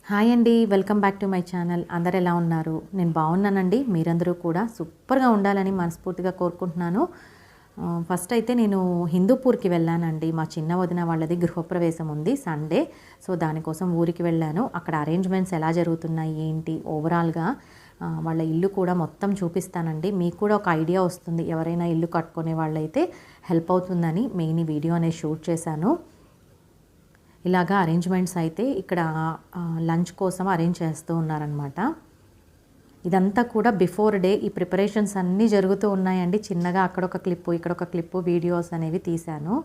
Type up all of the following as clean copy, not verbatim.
Hi అండి, welcome back to my channel. అందరు ఎలా ఉన్నారు? నేను బాగున్నానండి. మీరందరూ కూడా సూపర్గా ఉండాలని మనస్ఫూర్తిగా కోరుకుంటున్నాను. ఫస్ట్ అయితే నేను హిందూపూర్కి వెళ్ళానండి. మా చిన్న వదిన వాళ్ళది గృహప్రవేశం ఉంది సండే. సో దానికోసం ఊరికి వెళ్ళాను. అక్కడ అరేంజ్మెంట్స్ ఎలా జరుగుతున్నాయి ఏంటి ఓవరాల్గా వాళ్ళ ఇల్లు కూడా మొత్తం చూపిస్తానండి. మీకు కూడా ఒక ఐడియా వస్తుంది, ఎవరైనా ఇల్లు కట్టుకునే వాళ్ళైతే హెల్ప్ అవుతుందని మెయిన్ ఈ వీడియో అనేది షూట్ చేశాను. ఇలాగా అరేంజ్మెంట్స్ అయితే ఇక్కడ లంచ్ కోసం అరేంజ్ చేస్తూ ఉన్నారనమాట. ఇదంతా కూడా బిఫోర్ డే ఈ ప్రిపరేషన్స్ అన్నీ జరుగుతూ ఉన్నాయండి. చిన్నగా అక్కడొక క్లిప్పు ఇక్కడొక క్లిప్పు వీడియోస్ అనేవి తీశాను.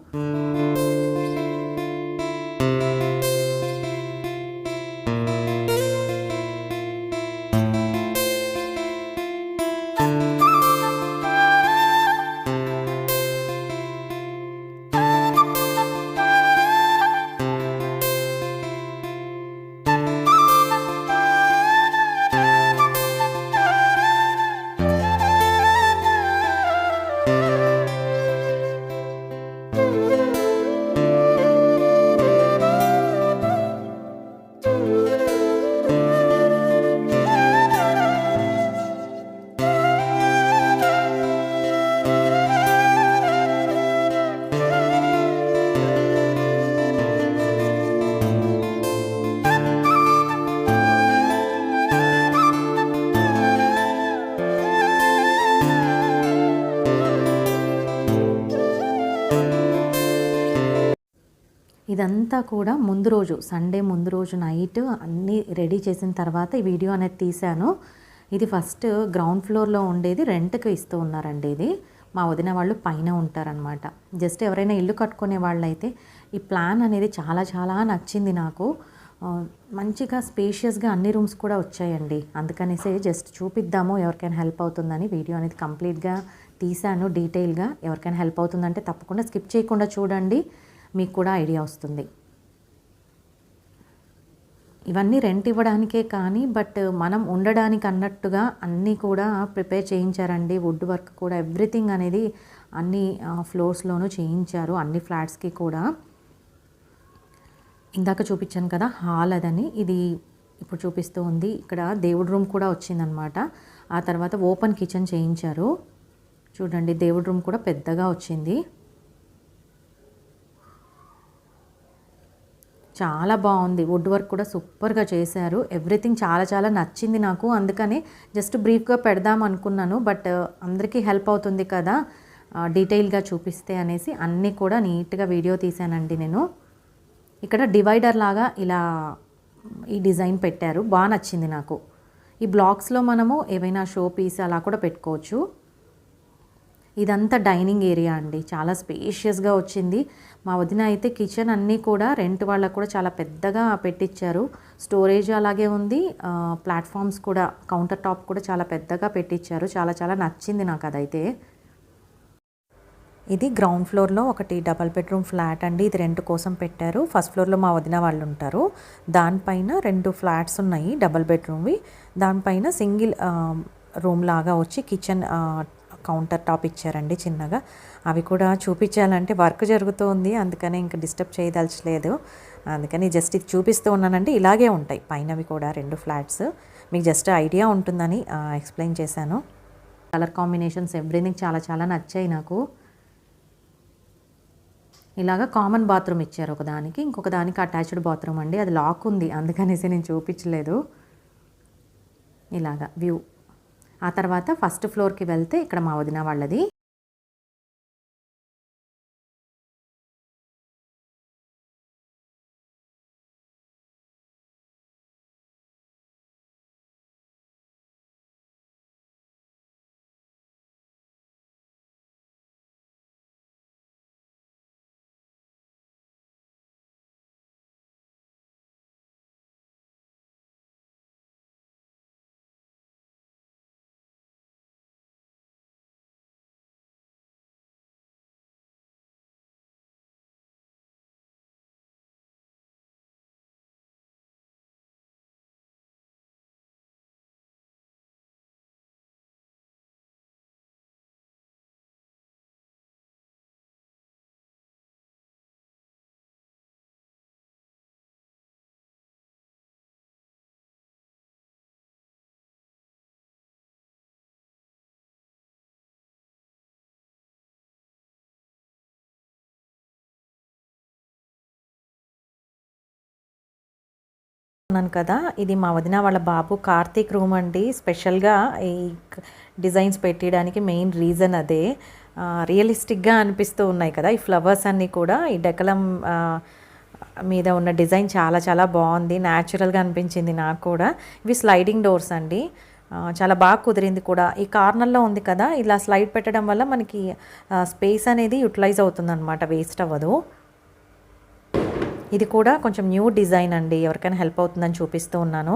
ఇదంతా కూడా ముందు రోజు సండే ముందు రోజు నైట్ అన్నీ రెడీ చేసిన తర్వాత ఈ వీడియో అనేది తీశాను. ఇది ఫస్ట్ గ్రౌండ్ ఫ్లోర్లో ఉండేది రెంట్కి ఇస్తూ ఉన్నారండి. ఇది మా వదిన వాళ్ళు పైన ఉంటారనమాట. జస్ట్ ఎవరైనా ఇల్లు కట్టుకునే వాళ్ళైతే ఈ ప్లాన్ అనేది చాలా చాలా నచ్చింది నాకు. మంచిగా స్పేషియస్గా అన్ని రూమ్స్ కూడా వచ్చాయండి. అందుకనేసి జస్ట్ చూపిద్దాము, ఎవరికైనా హెల్ప్ అవుతుందని వీడియో అనేది కంప్లీట్గా తీశాను డీటెయిల్గా. ఎవరికైనా హెల్ప్ అవుతుందంటే తప్పకుండా స్కిప్ చేయకుండా చూడండి, మీకు కూడా ఐడియా వస్తుంది. ఇవన్నీ రెంట్ ఇవ్వడానికే కానీ బట్ మనం ఉండడానికి అన్నట్టుగా అన్నీ కూడా ప్రిపేర్ చేయించారండి. వుడ్ వర్క్ కూడా ఎవ్రీథింగ్ అనేది అన్ని ఫ్లోర్స్లోనూ చేయించారు, అన్ని ఫ్లాట్స్కి కూడా. ఇందాక చూపించాను కదా హాల్ అదని, ఇది ఇప్పుడు చూపిస్తూ ఉంది. ఇక్కడ దేవుడి రూమ్ కూడా వచ్చిందనమాట. ఆ తర్వాత ఓపెన్ కిచెన్ చేయించారు. చూడండి దేవుడి రూమ్ కూడా పెద్దగా వచ్చింది. చాలా బాగుంది. వుడ్ వర్క్ కూడా సూపర్గా చేశారు. ఎవ్రీథింగ్ చాలా చాలా నచ్చింది నాకు. అందుకని జస్ట్ బ్రీఫ్గా పెడదాం అనుకున్నాను, బట్ అందరికీ హెల్ప్ అవుతుంది కదా డీటెయిల్గా చూపిస్తే అనేసి అన్నీ కూడా నీట్గా వీడియో తీశానండి నేను. ఇక్కడ డివైడర్ లాగా ఇలా ఈ డిజైన్ పెట్టారు, బాగా నచ్చింది నాకు. ఈ బ్లాక్స్లో మనము ఏవైనా షో పీస్ అలా కూడా పెట్టుకోవచ్చు. ఇదంతా డైనింగ్ ఏరియా అండి, చాలా స్పేషియస్గా వచ్చింది. మా వదిన అయితే కిచెన్ అన్నీ కూడా రెంట్ వాళ్ళకు కూడా చాలా పెద్దగా పెట్టించారు. స్టోరేజ్ అలాగే ఉంది, ప్లాట్ఫామ్స్ కూడా కౌంటర్ టాప్ కూడా చాలా పెద్దగా పెట్టించారు. చాలా చాలా నచ్చింది నాకు అదైతే. ఇది గ్రౌండ్ ఫ్లోర్లో ఒకటి డబల్ బెడ్రూమ్ ఫ్లాట్ అండి. ఇది రెంట్ కోసం పెట్టారు. ఫస్ట్ ఫ్లోర్లో మా వదిన వాళ్ళు ఉంటారు. దానిపైన 2 ఫ్లాట్స్ ఉన్నాయి డబల్ బెడ్రూమ్వి. దానిపైన సింగిల్ రూమ్ లాగా వచ్చి కిచెన్ కౌంటర్ టాప్ ఇచ్చారండి చిన్నగా. అవి కూడా చూపించాలంటే వర్క్ జరుగుతూ ఉంది, అందుకని ఇంకా డిస్టర్బ్ చేయదలచలేదు. అందుకని జస్ట్ ఇది చూపిస్తూ ఉన్నానంటే ఇలాగే ఉంటాయి పైనవి కూడా 2 ఫ్లాట్స్. మీకు జస్ట్ ఐడియా ఉంటుందని ఎక్స్ప్లెయిన్ చేశాను. కలర్ కాంబినేషన్స్ ఎవ్రీథింగ్ చాలా చాలా నచ్చాయి నాకు. ఇలాగ కామన్ బాత్రూమ్ ఇచ్చారు ఒకదానికి, ఇంకొక దానికి అటాచ్డ్ బాత్రూమ్ అండి. అది లాక్ ఉంది, అందుకనేసి నేను చూపించలేదు. ఇలాగా వ్యూ. ఆ తర్వాత ఫస్ట్ ఫ్లోర్కి వెళ్తే ఇక్కడ మా వదిన వాళ్ళది. ఉన్నాను కదా, ఇది మా వదిన వాళ్ళ బాబు కార్తీక్ రూమ్ అండి. స్పెషల్గా ఈ డిజైన్స్ పెట్టడానికి మెయిన్ రీజన్ అదే. రియలిస్టిక్గా అనిపిస్తూ ఉన్నాయి కదా ఈ ఫ్లవర్స్ అన్నీ కూడా. ఈ డెకలం మీద ఉన్న డిజైన్ చాలా చాలా బాగుంది, న్యాచురల్గా అనిపించింది నాకు కూడా. ఇవి స్లైడింగ్ డోర్స్ అండి, చాలా బాగా కుదిరింది కూడా. ఈ కార్నర్లో ఉంది కదా, ఇలా స్లైడ్ పెట్టడం వల్ల మనకి స్పేస్ అనేది యూటిలైజ్ అవుతుంది అనమాట, వేస్ట్ అవ్వదు. ఇది కూడా కొంచెం న్యూ డిజైన్ అండి, ఎవరికైనా హెల్ప్ అవుతుందని చూపిస్తూ ఉన్నాను.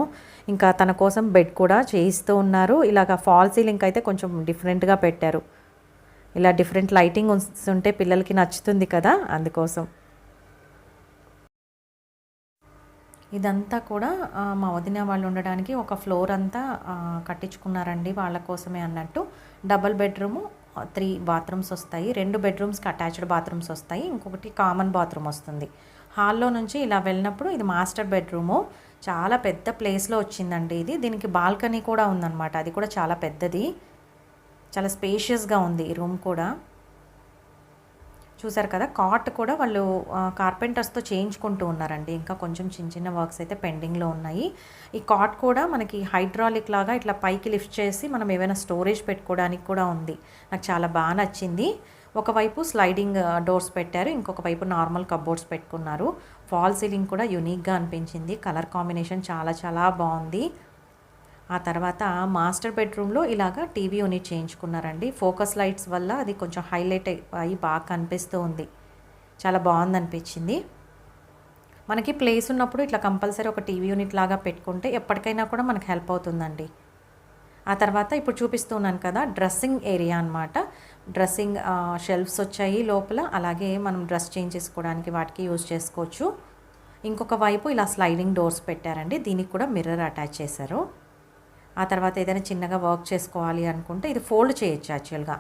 ఇంకా తన కోసం బెడ్ కూడా చేయిస్తూ ఉన్నారు. ఇలాగ ఫాల్ సీలింగ్ అయితే కొంచెం డిఫరెంట్గా పెట్టారు. ఇలా డిఫరెంట్ లైటింగ్ ఉంటే పిల్లలకి నచ్చుతుంది కదా, అందుకోసం. ఇదంతా కూడా మా వదిన వాళ్ళు ఉండడానికి ఒక ఫ్లోర్ అంతా కట్టించుకున్నారండి వాళ్ళ కోసమే అన్నట్టు. డబల్ బెడ్రూము, 3 బాత్రూమ్స్ వస్తాయి. 2 బెడ్రూమ్స్కి అటాచ్డ్ బాత్రూమ్స్ వస్తాయి, ఇంకొకటి కామన్ బాత్రూమ్ వస్తుంది. హాల్లో నుంచి ఇలా వెళ్ళినప్పుడు ఇది మాస్టర్ బెడ్రూము. చాలా పెద్ద ప్లేస్లో వచ్చిందండి ఇది. దీనికి బాల్కనీ కూడా ఉందన్నమాట, అది కూడా చాలా పెద్దది, చాలా స్పేషియస్గా ఉంది ఈ రూమ్ కూడా. చూసారు కదా, కాట్ కూడా వాళ్ళు కార్పెంటర్స్తో చేయించుకుంటూ ఉన్నారండి. ఇంకా కొంచెం చిన్న చిన్న వర్క్స్ అయితే పెండింగ్లో ఉన్నాయి. ఈ కాట్ కూడా మనకి హైడ్రాలిక్ లాగా ఇట్లా పైకి లిఫ్ట్ చేసి మనం ఏమైనా స్టోరేజ్ పెట్టుకోవడానికి కూడా ఉంది. నాకు చాలా బాగా నచ్చింది. ఒకవైపు స్లైడింగ్ డోర్స్ పెట్టారు, ఇంకొక వైపు నార్మల్ కబోర్డ్స్ పెట్టుకున్నారు. ఫాల్ సీలింగ్ కూడా యూనిక్గా అనిపించింది, కలర్ కాంబినేషన్ చాలా చాలా బాగుంది. ఆ తర్వాత మాస్టర్ బెడ్రూమ్లో ఇలాగా టీవీ యూనిట్ చేయించుకున్నారండి. ఫోకస్ లైట్స్ వల్ల అది కొంచెం హైలైట్ అయ్యి బాగా కనిపిస్తూ ఉంది, చాలా బాగుంది అనిపించింది. మనకి ప్లేస్ ఉన్నప్పుడు ఇట్లా కంపల్సరీ ఒక టీవీ యూనిట్ లాగా పెట్టుకుంటే ఎప్పటికైనా కూడా మనకు హెల్ప్ అవుతుందండి. ఆ తర్వాత ఇప్పుడు చూపిస్తున్నాను కదా, డ్రెస్సింగ్ ఏరియా అనమాట. డ్రెస్సింగ్ షెల్ఫ్స్ వచ్చాయి లోపల, అలాగే మనం డ్రెస్ చేంజ్ చేసుకోవడానికి వాటికి యూజ్ చేసుకోవచ్చు. ఇంకొక వైపు ఇలా స్లైడింగ్ డోర్స్ పెట్టారండి, దీనికి కూడా మిర్రర్ అటాచ్ చేశారు. ఆ తర్వాత ఏదైనా చిన్నగా వర్క్ చేసుకోవాలి అనుకుంటే ఇది ఫోల్డ్ చేయొచ్చు. యాక్చువల్గా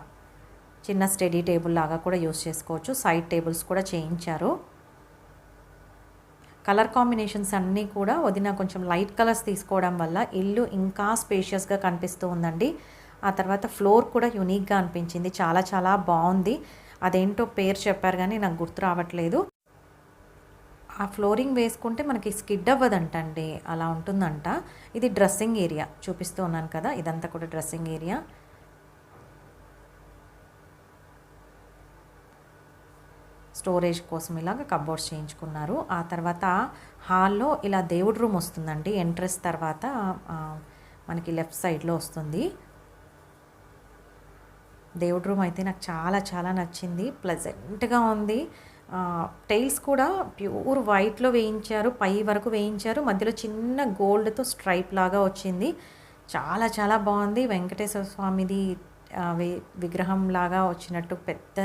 చిన్న స్టడీ టేబుల్ లాగా కూడా యూస్ చేసుకోవచ్చు. సైడ్ టేబుల్స్ కూడా చేయించారు. కలర్ కాంబినేషన్స్ అన్నీ కూడా వదిన కొంచెం లైట్ కలర్స్ తీసుకోవడం వల్ల ఇల్లు ఇంకా స్పేషియస్గా కనిపిస్తూ ఉందండి. ఆ తర్వాత ఫ్లోర్ కూడా యూనిక్గా అనిపించింది, చాలా చాలా బాగుంది. అదేంటో పేరు చెప్పారు కానీ నాకు గుర్తు రావట్లేదు. ఆ ఫ్లోరింగ్ వేసుకుంటే మనకి స్కిడ్ అవ్వదంటండి, అలా ఉంటుందంట. ఇది డ్రెస్సింగ్ ఏరియా చూపిస్తూ ఉన్నాను కదా, ఇదంతా కూడా డ్రెస్సింగ్ ఏరియా. స్టోరేజ్ కోసం ఇలాగ కబోర్డ్స్ చేయించుకున్నారు. ఆ తర్వాత హాల్లో ఇలా దేవుడి రూమ్ వస్తుందండి. ఎంట్రెన్స్ తర్వాత మనకి లెఫ్ట్ సైడ్లో వస్తుంది. దేవుడి రూమ్ అయితే నాకు చాలా చాలా నచ్చింది, ప్లెజెంట్గా ఉంది. టైల్స్ కూడా ప్యూర్ వైట్లో వేయించారు, పై వరకు వేయించారు, మధ్యలో చిన్న గోల్డ్తో స్ట్రైప్ లాగా వచ్చింది. చాలా చాలా బాగుంది. వెంకటేశ్వర స్వామిది విగ్రహం లాగా వచ్చినట్టు పెద్ద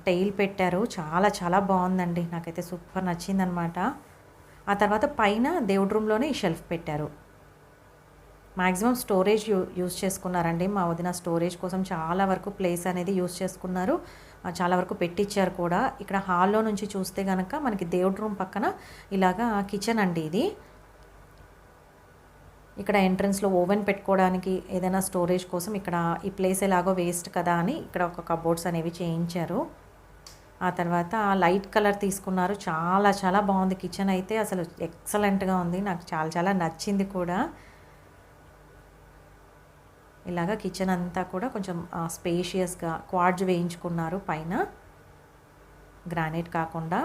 టైల్ పెట్టారు, చాలా చాలా బాగుందండి, నాకైతే సూపర్ నచ్చిందనమాట. ఆ తర్వాత పైన దేవుడి రూమ్లోనే ఈ షెల్ఫ్ పెట్టారు. మ్యాక్సిమం స్టోరేజ్ యూజ్ చేసుకున్నారండి. మా వదిన స్టోరేజ్ కోసం చాలా వరకు ప్లేస్ అనేది యూజ్ చేసుకున్నారు, చాలా వరకు పెట్టించారు కూడా. ఇక్కడ హాల్లో నుంచి చూస్తే కనుక మనకి దేవుడి రూమ్ పక్కన ఇలాగా కిచెన్ అండి ఇది. ఇక్కడ ఎంట్రన్స్లో ఓవెన్ పెట్టుకోవడానికి ఏదైనా స్టోరేజ్ కోసం ఇక్కడ ఈ ప్లేస్ ఎలాగో వేస్ట్ కదా అని ఇక్కడ ఒక కబోర్డ్స్ అనేవి చేయించారు. ఆ తర్వాత లైట్ కలర్ తీసుకున్నారు, చాలా చాలా బాగుంది. కిచెన్ అయితే అసలు ఎక్సలెంట్గా ఉంది, నాకు చాలా చాలా నచ్చింది కూడా. ఇలాగా కిచెన్ అంతా కూడా కొంచెం స్పేషియస్గా క్వార్ట్జ్ వేయించుకున్నారు పైన, గ్రానైట్ కాకుండా.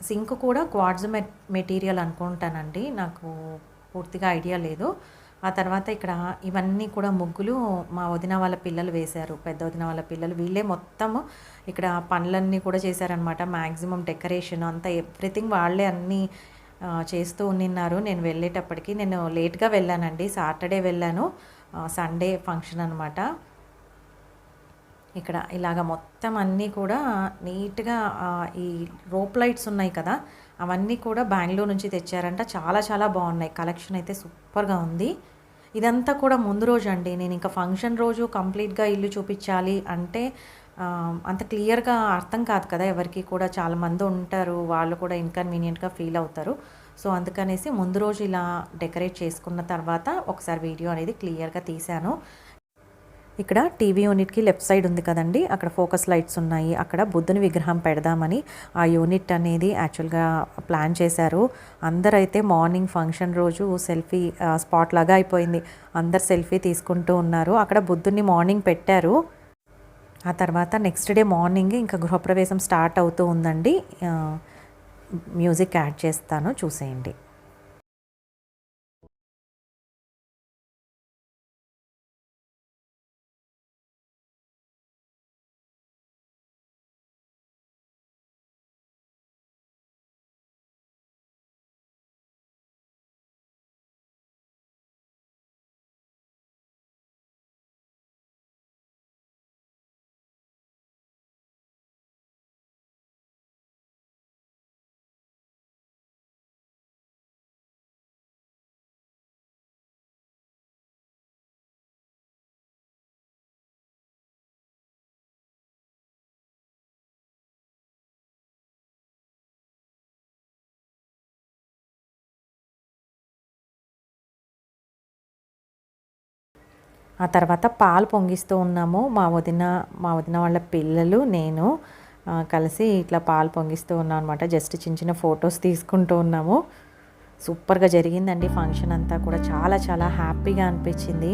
సింక్ కూడా క్వార్ట్జ్ మెటీరియల్ అనుకుంటానండి, నాకు పూర్తిగా ఐడియా లేదు. ఆ తర్వాత ఇక్కడ ఇవన్నీ కూడా ముగ్గులు మా వదిన వాళ్ళ పిల్లలు వేశారు, పెద్ద వదిన వాళ్ళ పిల్లలు. వీళ్ళే మొత్తము ఇక్కడ పనులన్నీ కూడా చేశారనమాట. మ్యాక్సిమం డెకరేషన్ అంతా ఎవ్రీథింగ్ వాళ్ళే అన్నీ చేస్తూ ఉన్నిన్నారు. నేను వెళ్ళేటప్పటికి నేను లేట్గా వెళ్ళానండి, సాటర్డే వెళ్ళాను, సండే ఫంక్షన్ అనమాట. ఇక్కడ ఇలాగ మొత్తం అన్నీ కూడా నీట్గా ఈ రోప్ లైట్స్ ఉన్నాయి కదా, అవన్నీ కూడా బెంగళూరు నుంచి తెచ్చారంట, చాలా చాలా బాగున్నాయి. కలెక్షన్ అయితే సూపర్గా ఉంది. ఇదంతా కూడా ముందు రోజు అండి. నేను ఇంకా ఫంక్షన్ రోజు కంప్లీట్గా ఇల్లు చూపించాలి అంటే అంత క్లియర్గా అర్థం కాదు కదా ఎవరికి కూడా, చాలామంది ఉంటారు, వాళ్ళు కూడా ఇన్కన్వీనియంట్గా ఫీల్ అవుతారు. సో అందుకనేసి ముందు రోజు ఇలా డెకరేట్ చేసుకున్న తర్వాత ఒకసారి వీడియో అనేది క్లియర్గా తీశాను. ఇక్కడ టీవీ యూనిట్కి లెఫ్ట్ సైడ్ ఉంది కదండి, అక్కడ ఫోకస్ లైట్స్ ఉన్నాయి. అక్కడ బుద్ధుని విగ్రహం పెడదామని ఆ యూనిట్ అనేది యాక్చువల్గా ప్లాన్ చేశారు. అందరైతే మార్నింగ్ ఫంక్షన్ రోజు సెల్ఫీ స్పాట్ లాగా అయిపోయింది. అందరు సెల్ఫీ తీసుకుంటూ ఉన్నారు. అక్కడ బుద్ధుని మార్నింగ్ పెట్టారు. ఆ తర్వాత నెక్స్ట్ డే మార్నింగ్ ఇంకా గృహప్రవేశం స్టార్ట్ అవుతూ ఉందండి. మ్యూజిక్ యాడ్ చేస్తాను, చూసేయండి. ఆ తర్వాత పాలు పొంగిస్తూ ఉన్నాము. మా వదిన వాళ్ళ పిల్లలు, నేను కలిసి ఇట్లా పాలు పొంగిస్తూ ఉన్నాం అనమాట. జస్ట్ చిన్న చిన్న ఫొటోస్ తీసుకుంటూ ఉన్నాము. సూపర్గా జరిగిందండి ఫంక్షన్ అంతా కూడా. చాలా చాలా హ్యాపీగా అనిపించింది.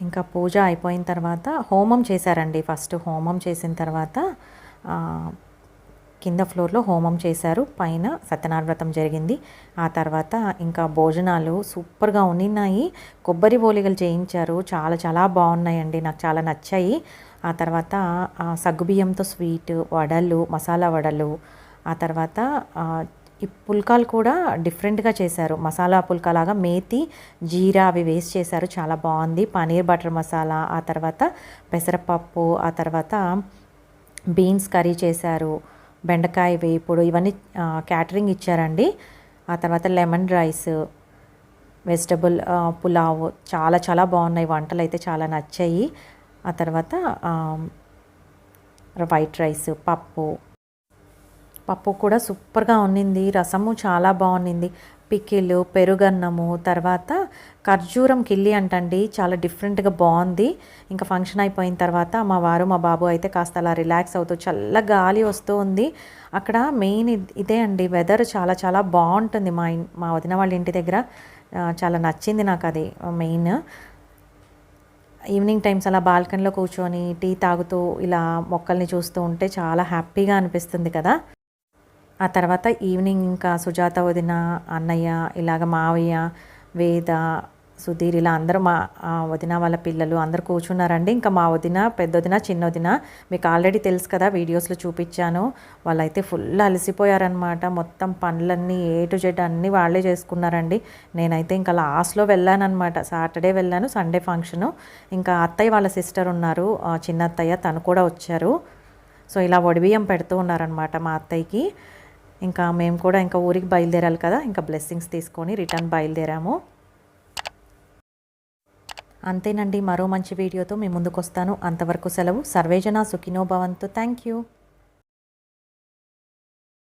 ఇంకా పూజ అయిపోయిన తర్వాత హోమం చేశారండి. ఫస్ట్ హోమం చేసిన తర్వాత కింద ఫ్లోర్లో హోమం చేశారు, పైన సత్యనారాయణ వ్రతం జరిగింది. ఆ తర్వాత ఇంకా భోజనాలు సూపర్గా ఉన్నాయి. కొబ్బరి బోలిగలు చేయించారు, చాలా చాలా బాగున్నాయండి, నాకు చాలా నచ్చాయి. ఆ తర్వాత సగ్గుబియ్యంతో స్వీట్, వడలు, మసాలా వడలు, ఆ తర్వాత ఈ పుల్కాలు కూడా డిఫరెంట్గా చేశారు. మసాలా పుల్కాలాగా మేతి, జీరా అవి వేస్ట్ చేశారు, చాలా బాగుంది. పనీర్ బటర్ మసాలా, ఆ తర్వాత పెసరపప్పు, ఆ తర్వాత బీన్స్ కర్రీ చేశారు, బెండకాయ వేపుడు, ఇవన్నీ క్యాటరింగ్ ఇచ్చారండి. ఆ తర్వాత లెమన్ రైస్, వెజిటబుల్ పులావ్, చాలా చాలా బాగున్నాయి వంటలు, అయితే చాలా నచ్చాయి. ఆ తర్వాత వైట్ రైస్, పప్పు, పప్పు కూడా సూపర్గా ఉన్నింది, రసము చాలా బాగుండింది, పికిలు, పెరుగన్నము, తర్వాత ఖర్జూరం కిల్లి అంటండి, చాలా డిఫరెంట్గా బాగుంది. ఇంకా ఫంక్షన్ అయిపోయిన తర్వాత మా వారు మా బాబు అయితే కాస్త అలా రిలాక్స్ అవుతూ చల్ల గాలి వస్తూ ఉంది. అక్కడ మెయిన్ ఇదే అండి, వెదర్ చాలా చాలా బాగుంటుంది. మా వదిన వాళ్ళ ఇంటి దగ్గర చాలా నచ్చింది నాకు అది మెయిన్. ఈవినింగ్ టైమ్స్ అలా బాల్కనీలో కూర్చొని టీ తాగుతూ ఇలా మొక్కల్ని చూస్తూ ఉంటే చాలా హ్యాపీగా అనిపిస్తుంది కదా. ఆ తర్వాత ఈవినింగ్ ఇంకా సుజాత వదిన, అన్నయ్య, ఇలాగ మావయ్య, వేద, సుధీర్ ఇలా అందరూ మా వదిన వాళ్ళ పిల్లలు అందరూ కూర్చున్నారండి. ఇంకా మా వదిన, పెద్దొదిన, చిన్నొదిన మీకు ఆల్రెడీ తెలుసు కదా, వీడియోస్లో చూపించాను. వాళ్ళైతే ఫుల్ అలసిపోయారనమాట. మొత్తం పనులన్నీ ఏ టు జెడ్ అన్నీ వాళ్ళే చేసుకున్నారండి. నేనైతే ఇంకా లాస్ట్లో వెళ్ళానమాట. సాటర్డే వెళ్ళాను, సండే ఫంక్షను. ఇంకా అత్తయ్య వాళ్ళ సిస్టర్ ఉన్నారు, చిన్న అత్తయ్య, తను కూడా వచ్చారు. సో ఇలా వడిబియ్యం పెడుతూ ఉన్నారనమాట మా అత్తయ్యకి. ఇంకా మేము కూడా ఇంకా ఊరికి బయలుదేరాలి కదా, ఇంకా బ్లెస్సింగ్స్ తీసుకొని రిటర్న్ బయలుదేరాము. అంతేనండి, మరో మంచి వీడియోతో మీ ముందుకు వస్తాను. అంతవరకు సెలవు. సర్వేజన సుఖినో భవంతు. Thank you.